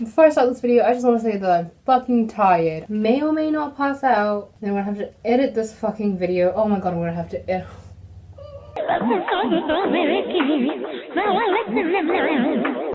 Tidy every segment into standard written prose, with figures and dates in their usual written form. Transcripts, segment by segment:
Before I start this video, I just want to say that I'm fucking tired. May or may not pass out. Then I'm gonna have to edit this fucking video. Oh my god, I'm gonna have to edit.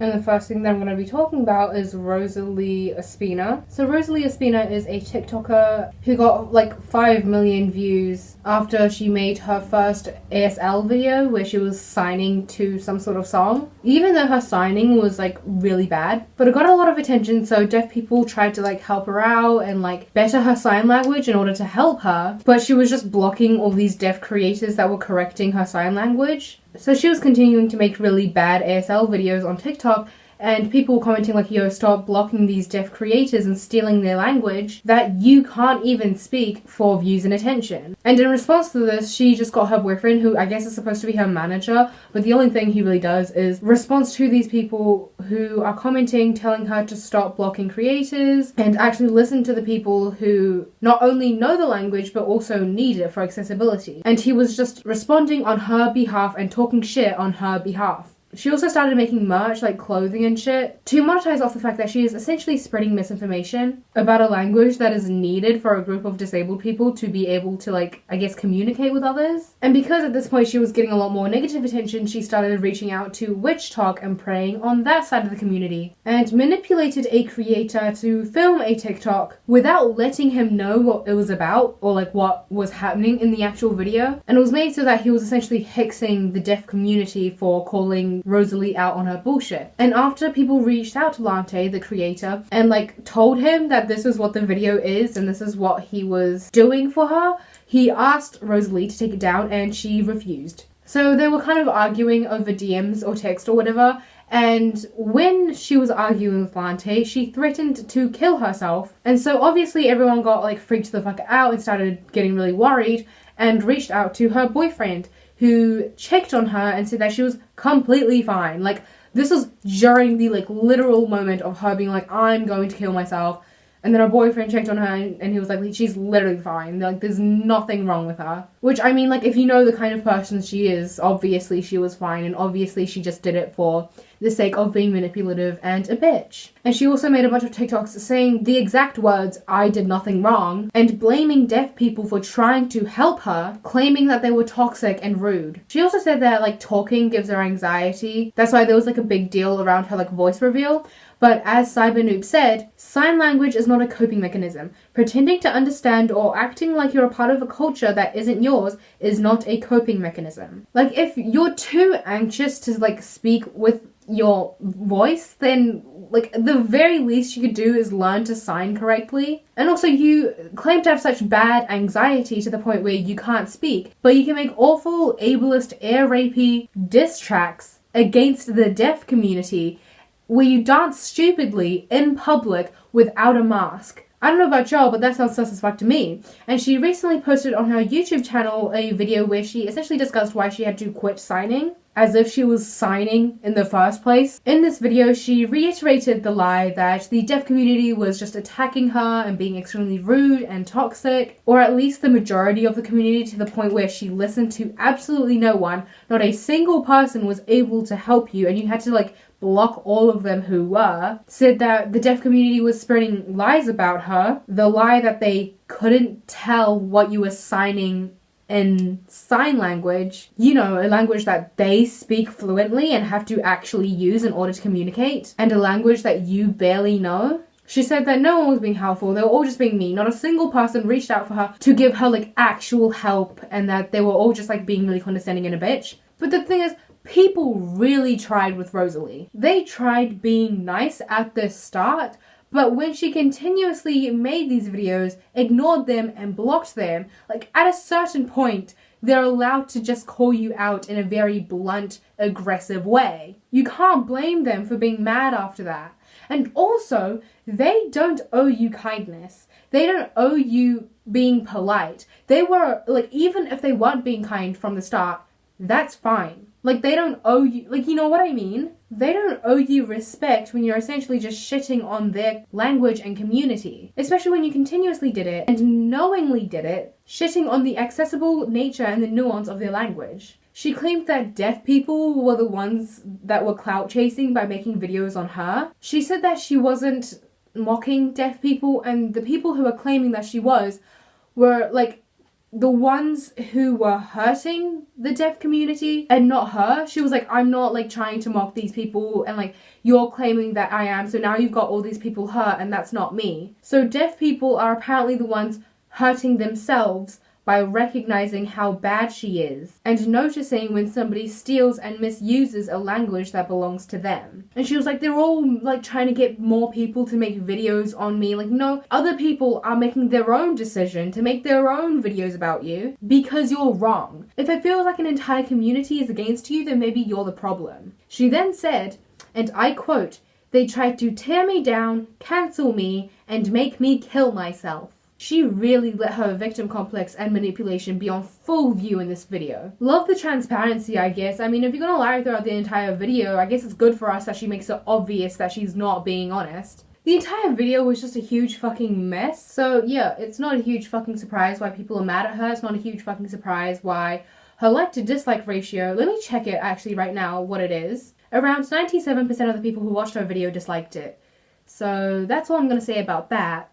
And the first thing that I'm going to be talking about is Rosalie Ospina. So Rosalie Ospina is a TikToker who got like 5 million views after she made her first ASL video where she was signing to some sort of song. Even though her signing was like really bad, but it got a lot of attention, so deaf people tried to like help her out and like better her sign language in order to help her, but she was just blocking all these deaf creators that were correcting her sign language. So she was continuing to make really bad ASL videos on TikTok, and people were commenting like, yo, stop blocking these deaf creators and stealing their language that you can't even speak for views and attention. And in response to this, she just got her boyfriend, who I guess is supposed to be her manager, but the only thing he really does is response to these people who are commenting, telling her to stop blocking creators and actually listen to the people who not only know the language but also need it for accessibility. And he was just responding on her behalf and talking shit on her behalf. She also started making merch, like clothing and shit, to monetize off the fact that she is essentially spreading misinformation about a language that is needed for a group of disabled people to be able to, like, I guess, communicate with others. And because at this point she was getting a lot more negative attention, she started reaching out to Witch Talk and preying on that side of the community, and manipulated a creator to film a TikTok without letting him know what it was about or, like, what was happening in the actual video. And it was made so that he was essentially hexing the deaf community for calling Rosalie out on her bullshit. And after people reached out to Lante, the creator, and like told him that this is what the video is and this is what he was doing for her, he asked Rosalie to take it down and she refused. So they were kind of arguing over DMs or text or whatever, and when she was arguing with Lante, she threatened to kill herself. And so obviously everyone got like freaked the fuck out and started getting really worried and reached out to her boyfriend, who checked on her and said that she was completely fine. Like, this was during the like literal moment of her being like, I'm going to kill myself. And then her boyfriend checked on her and he was like, she's literally fine. Like, there's nothing wrong with her. Which, I mean, like, if you know the kind of person she is, obviously she was fine, and obviously she just did it for the sake of being manipulative and a bitch. And she also made a bunch of TikToks saying the exact words, I did nothing wrong, and blaming deaf people for trying to help her, claiming that they were toxic and rude. She also said that, like, talking gives her anxiety. That's why there was, like, a big deal around her, like, voice reveal. But as Cybernoop said, sign language is not a coping mechanism. Pretending to understand or acting like you're a part of a culture that isn't yours is not a coping mechanism. Like, if you're too anxious to, like, speak with your voice, then, like, the very least you could do is learn to sign correctly. And also, you claim to have such bad anxiety to the point where you can't speak, but you can make awful, ableist, air rapey diss tracks against the deaf community where you dance stupidly in public without a mask. I don't know about y'all, but that sounds sus as fuck to me. And she recently posted on her YouTube channel a video where she essentially discussed why she had to quit signing, as if she was signing in the first place. In this video, she reiterated the lie that the deaf community was just attacking her and being extremely rude and toxic, or at least the majority of the community, to the point where she listened to absolutely no one. Not a single person was able to help you, and you had to, like, block all of them who were. Said that the deaf community was spreading lies about her. The lie that they couldn't tell what you were signing in sign language, you know, a language that they speak fluently and have to actually use in order to communicate, and a language that you barely know. She said that no one was being helpful, they were all just being mean. Not a single person reached out for her to give her, like, actual help, and that they were all just, like, being really condescending and a bitch. But the thing is, people really tried with Rosalie. They tried being nice at the start, but when she continuously made these videos, ignored them and blocked them, like, at a certain point, they're allowed to just call you out in a very blunt, aggressive way. You can't blame them for being mad after that. And also, they don't owe you kindness. They don't owe you being polite. They were, like, even if they weren't being kind from the start, that's fine. Like, they don't owe you, like, you know what I mean? They don't owe you respect when you're essentially just shitting on their language and community. Especially when you continuously did it and knowingly did it, shitting on the accessible nature and the nuance of their language. She claimed that deaf people were the ones that were clout chasing by making videos on her. She said that she wasn't mocking deaf people, and the people who were claiming that she was were like the ones who were hurting the deaf community and not her. She was like, I'm not like trying to mock these people, and like you're claiming that I am, so now you've got all these people hurt and that's not me. So deaf people are apparently the ones hurting themselves by recognizing how bad she is and noticing when somebody steals and misuses a language that belongs to them. And she was like, they're all like trying to get more people to make videos on me. Like, no, other people are making their own decision to make their own videos about you because you're wrong. If it feels like an entire community is against you, then maybe you're the problem. She then said, and I quote, "They tried to tear me down, cancel me, and make me kill myself." She really let her victim complex and manipulation be on full view in this video. Love the transparency, I guess. I mean, if you're gonna lie throughout the entire video, I guess it's good for us that she makes it obvious that she's not being honest. The entire video was just a huge fucking mess. So yeah, it's not a huge fucking surprise why people are mad at her. It's not a huge fucking surprise why her like to dislike ratio, let me check it actually right now what it is. Around 97% of the people who watched her video disliked it. So that's all I'm going to say about that.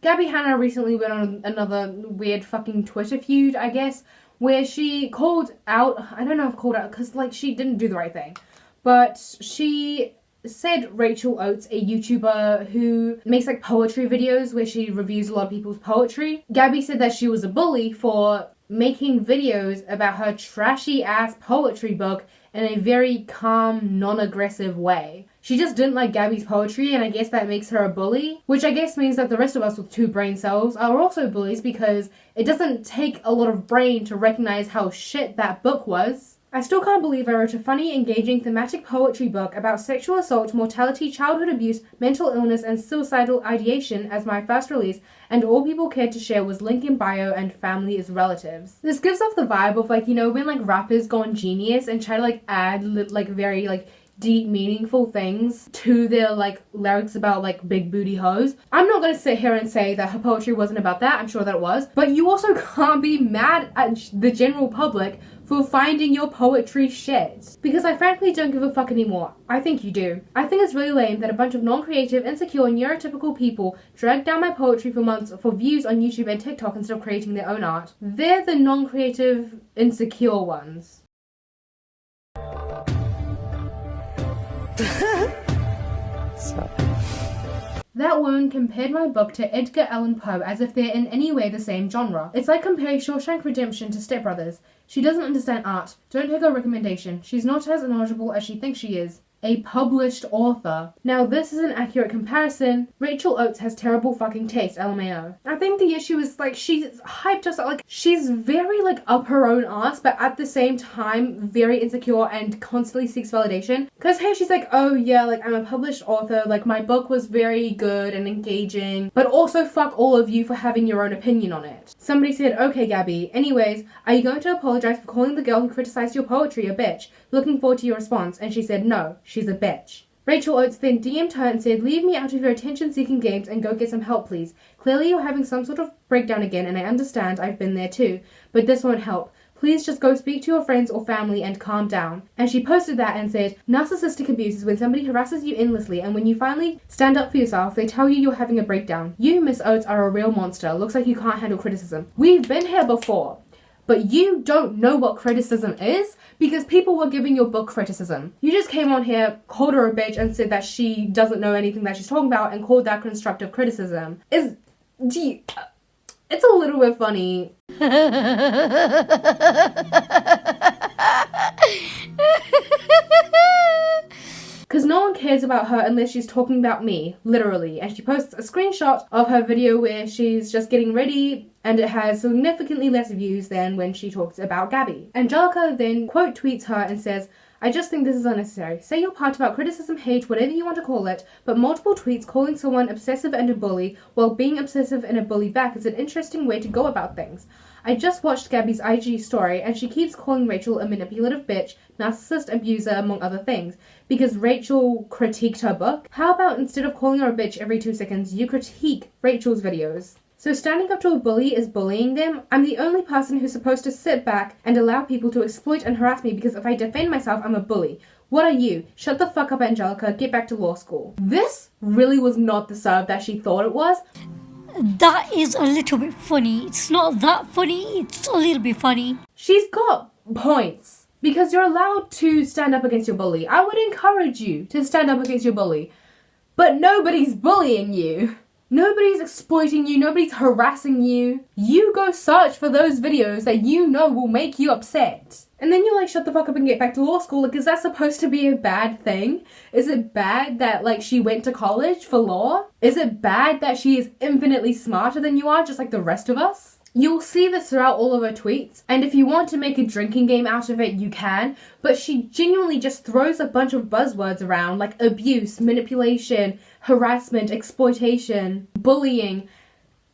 Gabbie Hanna recently went on another weird fucking Twitter feud, I guess, where she called out, I don't know if called out, because like she didn't do the right thing, but she said Rachel Oates, a YouTuber who makes like poetry videos where she reviews a lot of people's poetry. Gabbie said that she was a bully for making videos about her trashy ass poetry book in a very calm, non-aggressive way. She just didn't like Gabbie's poetry, and I guess that makes her a bully, which I guess means that the rest of us with 2 brain cells are also bullies because it doesn't take a lot of brain to recognize how shit that book was. I still can't believe I wrote a funny, engaging, thematic poetry book about sexual assault, mortality, childhood abuse, mental illness, and suicidal ideation as my first release, and all people cared to share was link in bio and family is relatives. This gives off the vibe of like, you know, when like rappers go on Genius and try to like add like very like deep, meaningful things to their like lyrics about like big booty hoes. I'm not gonna sit here and say that her poetry wasn't about that. I'm sure that it was, but you also can't be mad at the general public for finding your poetry shit. Because I frankly don't give a fuck anymore. I think you do. I think it's really lame that a bunch of non-creative, insecure, neurotypical people drag down my poetry for months for views on YouTube and TikTok instead of creating their own art. They're the non-creative, insecure ones. That woman compared my book to Edgar Allan Poe as if they're in any way the same genre. It's like comparing Shawshank Redemption to Step Brothers. She doesn't understand art. Don't take her recommendation. She's not as knowledgeable as she thinks she is. A published author. Now this is an accurate comparison. Rachel Oates has terrible fucking taste, LMAO. I think the issue is like she's hyped us up, like she's very like up her own ass, but at the same time very insecure and constantly seeks validation. Cause here she's like, oh yeah, like I'm a published author, like my book was very good and engaging, but also fuck all of you for having your own opinion on it. Somebody said, okay Gabbie, anyways, are you going to apologize for calling the girl who criticized your poetry a bitch? Looking forward to your response. And she said, no. She's a bitch. Rachel Oates then DM'd her and said, leave me out of your attention-seeking games and go get some help, please. Clearly you're having some sort of breakdown again, and I understand, I've been there too. But this won't help. Please just go speak to your friends or family and calm down. And she posted that and said, narcissistic abuse is when somebody harasses you endlessly, and when you finally stand up for yourself, they tell you you're having a breakdown. You, Miss Oates, are a real monster. Looks like you can't handle criticism. We've been here before. But you don't know what criticism is because people were giving your book criticism. You just came on here, called her a bitch, and said that she doesn't know anything that she's talking about and called that constructive criticism. It's a little bit funny. Because no one cares about her unless she's talking about me, literally. And she posts a screenshot of her video where she's just getting ready and it has significantly less views than when she talks about Gabbie. Angelica then quote tweets her and says, I just think this is unnecessary. Say your part about criticism, hate, whatever you want to call it, but multiple tweets calling someone obsessive and a bully while being obsessive and a bully back is an interesting way to go about things. I just watched Gabbie's IG story and she keeps calling Rachel a manipulative bitch, narcissist, abuser, among other things, because Rachel critiqued her book. How about instead of calling her a bitch every 2 seconds, you critique Rachel's videos? So standing up to a bully is bullying them. I'm the only person who's supposed to sit back and allow people to exploit and harass me because if I defend myself, I'm a bully. What are you? Shut the fuck up, Angelica. Get back to law school. This really was not the serve that she thought it was. That is a little bit funny. It's not that funny, it's a little bit funny. She's got points. Because you're allowed to stand up against your bully. I would encourage you to stand up against your bully. But nobody's bullying you. Nobody's exploiting you. Nobody's harassing you. You go search for those videos that you know will make you upset. And then you're like, shut the fuck up and get back to law school. Like, is that supposed to be a bad thing? Is it bad that, like, she went to college for law? Is it bad that she is infinitely smarter than you are, just like the rest of us? You'll see this throughout all of her tweets, and if you want to make a drinking game out of it, you can, but she genuinely just throws a bunch of buzzwords around, like abuse, manipulation, harassment, exploitation, bullying,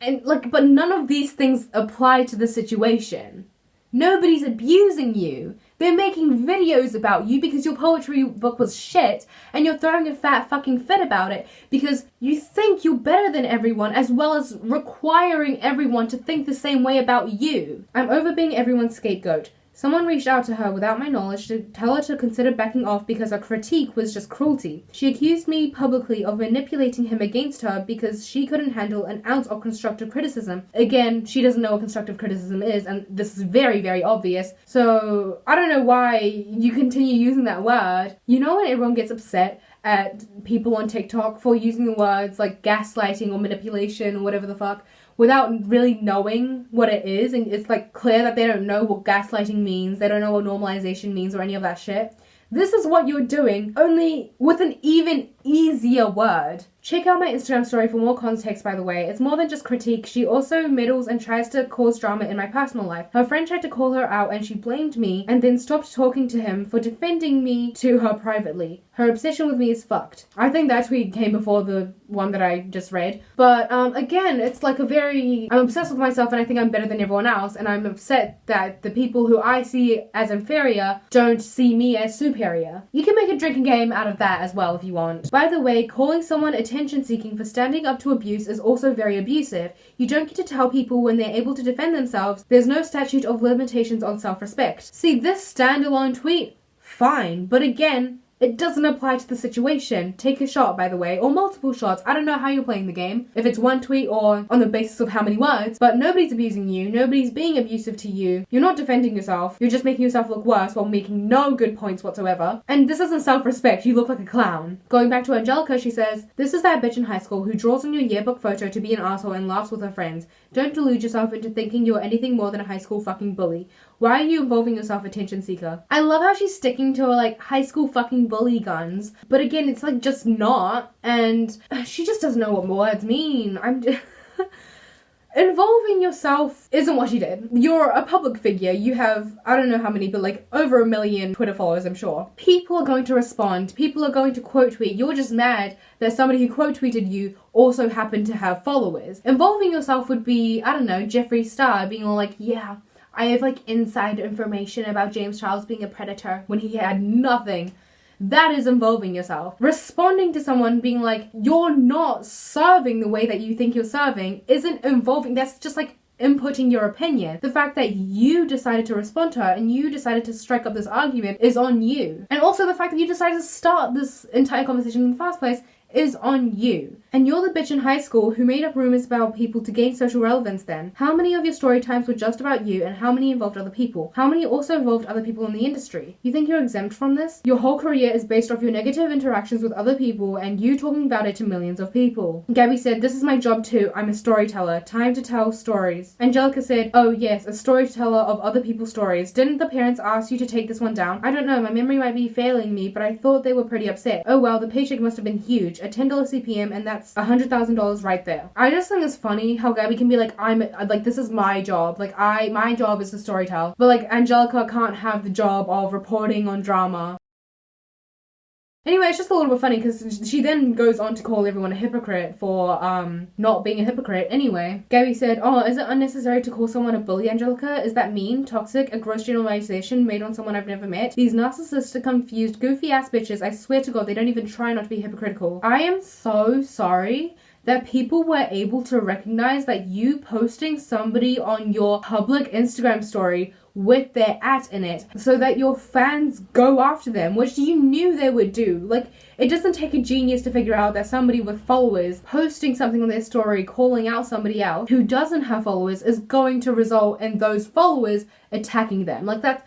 and like, but none of these things apply to the situation. Nobody's abusing you. They're making videos about you because your poetry book was shit and you're throwing a fat fucking fit about it because you think you're better than everyone as well as requiring everyone to think the same way about you. I'm over being everyone's scapegoat. Someone reached out to her without my knowledge to tell her to consider backing off because her critique was just cruelty. She accused me publicly of manipulating him against her because she couldn't handle an ounce of constructive criticism. Again, she doesn't know what constructive criticism is, and this is very, very obvious. So, I don't know why you continue using that word. You know when everyone gets upset at people on TikTok for using the words like gaslighting or manipulation or whatever the fuck, without really knowing what it is, and it's like clear that they don't know what gaslighting means, they don't know what normalization means or any of that shit. This is what you're doing, only with an even easier word. Check out my Instagram story for more context, by the way. It's more than just critique. She also meddles and tries to cause drama in my personal life. Her friend tried to call her out and she blamed me and then stopped talking to him for defending me to her privately. Her obsession with me is fucked. I think that tweet came before the one that I just read. But again, it's like I'm obsessed with myself and I think I'm better than everyone else, and I'm upset that the people who I see as inferior don't see me as superior. You can make a drinking game out of that as well if you want. By the way, calling someone attention-seeking for standing up to abuse is also very abusive. You don't get to tell people when they're able to defend themselves. There's no statute of limitations on self-respect. See, this standalone tweet, fine, but again, it doesn't apply to the situation. Take a shot, by the way, or multiple shots. I don't know how you're playing the game, if it's one tweet or on the basis of how many words, but nobody's abusing you, nobody's being abusive to you, you're not defending yourself, you're just making yourself look worse while making no good points whatsoever. And this isn't self-respect, you look like a clown. Going back to Angelica, she says, "This is that bitch in high school who draws on your yearbook photo to be an asshole and laughs with her friends. Don't delude yourself into thinking you're anything more than a high school fucking bully. Why are you involving yourself attention seeker?" I love how she's sticking to her like high school fucking bully guns, but again, it's like just not, and she just doesn't know what words mean. Involving yourself isn't what she did. You're a public figure. You have, I don't know how many, but like over 1 million Twitter followers, I'm sure. People are going to respond. People are going to quote tweet. You're just mad that somebody who quote tweeted you also happened to have followers. Involving yourself would be, I don't know, Jeffree Star being all like, yeah, I have like inside information about James Charles being a predator when he had nothing. That is involving yourself. Responding to someone being like, you're not serving the way that you think you're serving isn't involving, that's just like inputting your opinion. The fact that you decided to respond to her and you decided to strike up this argument is on you. And also the fact that you decided to start this entire conversation in the first place is on you. And you're the bitch in high school who made up rumors about people to gain social relevance then. How many of your story times were just about you and how many involved other people? How many also involved other people in the industry? You think you're exempt from this? Your whole career is based off your negative interactions with other people and you talking about it to millions of people. Gabbie said, "This is my job too. I'm a storyteller. Time to tell stories." Angelica said, "Oh yes, a storyteller of other people's stories. Didn't the parents ask you to take this one down? I don't know, my memory might be failing me, but I thought they were pretty upset. Oh well, the paycheck must have been huge. A $10 CPM and that's $100,000 right there." I just think it's funny how Gabbie can be like, this is my job. Like, my job is to storytell. But like, Angelica can't have the job of reporting on drama. Anyway, it's just a little bit funny because she then goes on to call everyone a hypocrite for not being a hypocrite anyway. Gabbie said, "Oh, is it unnecessary to call someone a bully, Angelica? Is that mean, toxic, a gross generalization made on someone I've never met? These narcissistic, confused, goofy ass bitches, I swear to God, they don't even try not to be hypocritical." I am so sorry that people were able to recognize that you posting somebody on your public Instagram story with their @ in it so that your fans go after them, which you knew they would do. Like, it doesn't take a genius to figure out that somebody with followers posting something on their story calling out somebody else who doesn't have followers is going to result in those followers attacking them. Like, that's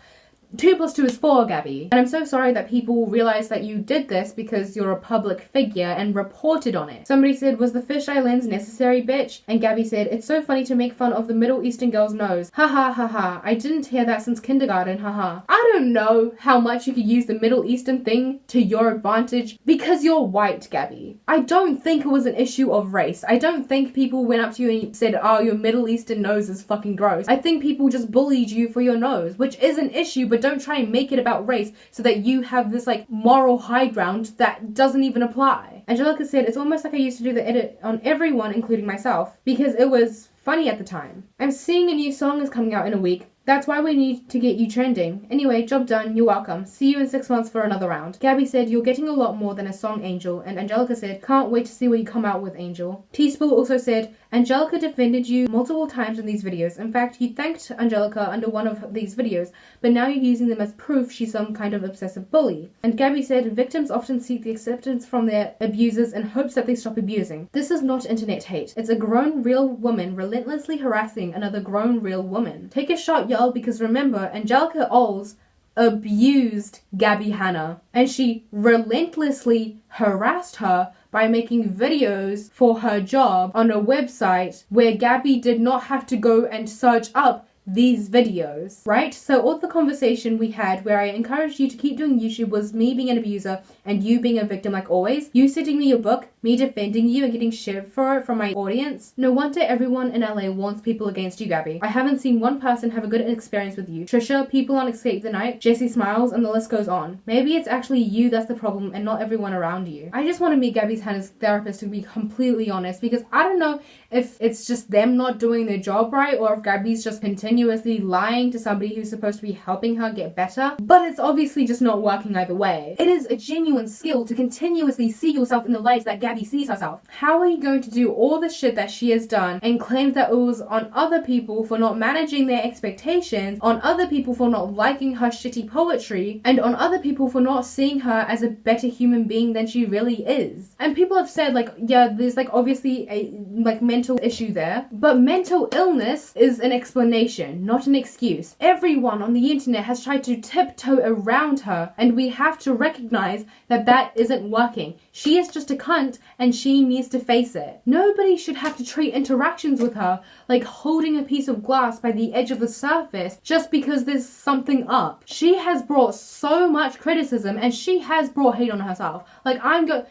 2 + 2 is 4, Gabbie. And I'm so sorry that people realized that you did this because you're a public figure and reported on it. Somebody said, was the fisheye lens necessary, bitch? And Gabbie said, it's so funny to make fun of the Middle Eastern girl's nose. Ha ha ha ha. I didn't hear that since kindergarten, haha. I don't know how much you could use the Middle Eastern thing to your advantage because you're white, Gabbie. I don't think it was an issue of race. I don't think people went up to you and said, oh, your Middle Eastern nose is fucking gross. I think people just bullied you for your nose, which is an issue, but don't try and make it about race so that you have this like moral high ground that doesn't even apply. Angelica said, it's almost like I used to do the edit on everyone, including myself, because it was funny at the time. I'm seeing a new song is coming out in a week. That's why we need to get you trending. Anyway, job done, you're welcome. See you in 6 months for another round. Gabbie said, you're getting a lot more than a song, Angel. And Angelica said, can't wait to see what you come out with, Angel. T-Spool also said, Angelica defended you multiple times in these videos. In fact, you thanked Angelica under one of these videos, but now you're using them as proof she's some kind of obsessive bully. And Gabbie said, victims often seek the acceptance from their abusers in hopes that they stop abusing. This is not internet hate. It's a grown, real woman relentlessly harassing another grown, real woman. Take a shot, y'all, because remember, Angelica Oles abused Gabbie Hanna, and she relentlessly harassed her by making videos for her job on a website where Gabbie did not have to go and search up these videos, right? So all the conversation we had where I encouraged you to keep doing YouTube was me being an abuser and you being a victim like always. You sending me your book, me defending you and getting shit for it from my audience. No wonder everyone in LA wants people against you, Gabbie. I haven't seen one person have a good experience with you. Trisha, people on Escape the Night, Jessie Smiles, and the list goes on. Maybe it's actually you that's the problem and not everyone around you. I just want to meet Gabbie Hanna's therapist, to be completely honest, because I don't know if it's just them not doing their job right or if Gabbie's just continuously lying to somebody who's supposed to be helping her get better. But it's obviously just not working either way. It is a genuine skill to continuously see yourself in the light that Gabbie sees herself. How are you going to do all the shit that she has done and claim that it was on other people for not managing their expectations, on other people for not liking her shitty poetry, and on other people for not seeing her as a better human being than she really is? And people have said, like, yeah, there's like obviously a like mental issue there, but mental illness is an explanation, not an excuse. Everyone on the internet has tried to tiptoe around her, and we have to recognize that that isn't working. She is just a cunt and she needs to face it. Nobody should have to treat interactions with her like holding a piece of glass by the edge of the surface just because there's something up. She has brought so much criticism and she has brought hate on herself. Like,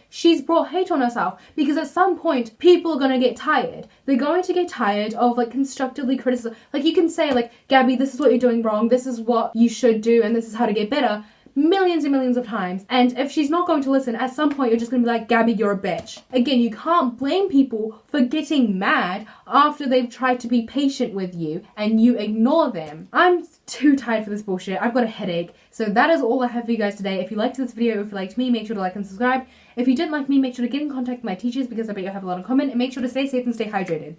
she's brought hate on herself because at some point people are gonna get tired. They're going to get tired of like constructively criticism. Like, you can say like, Gabbie, this is what you're doing wrong, this is what you should do, and this is how to get better, millions and millions of times. And if she's not going to listen, at some point you're just going to be like, Gabbie, you're a bitch. Again, you can't blame people for getting mad after they've tried to be patient with you and you ignore them. I'm too tired for this bullshit. I've got a headache. So that is all I have for you guys today. If you liked this video, if you liked me, make sure to like and subscribe. If you didn't like me, make sure to get in contact with my teachers because I bet you'll have a lot in common, and make sure to stay safe and stay hydrated.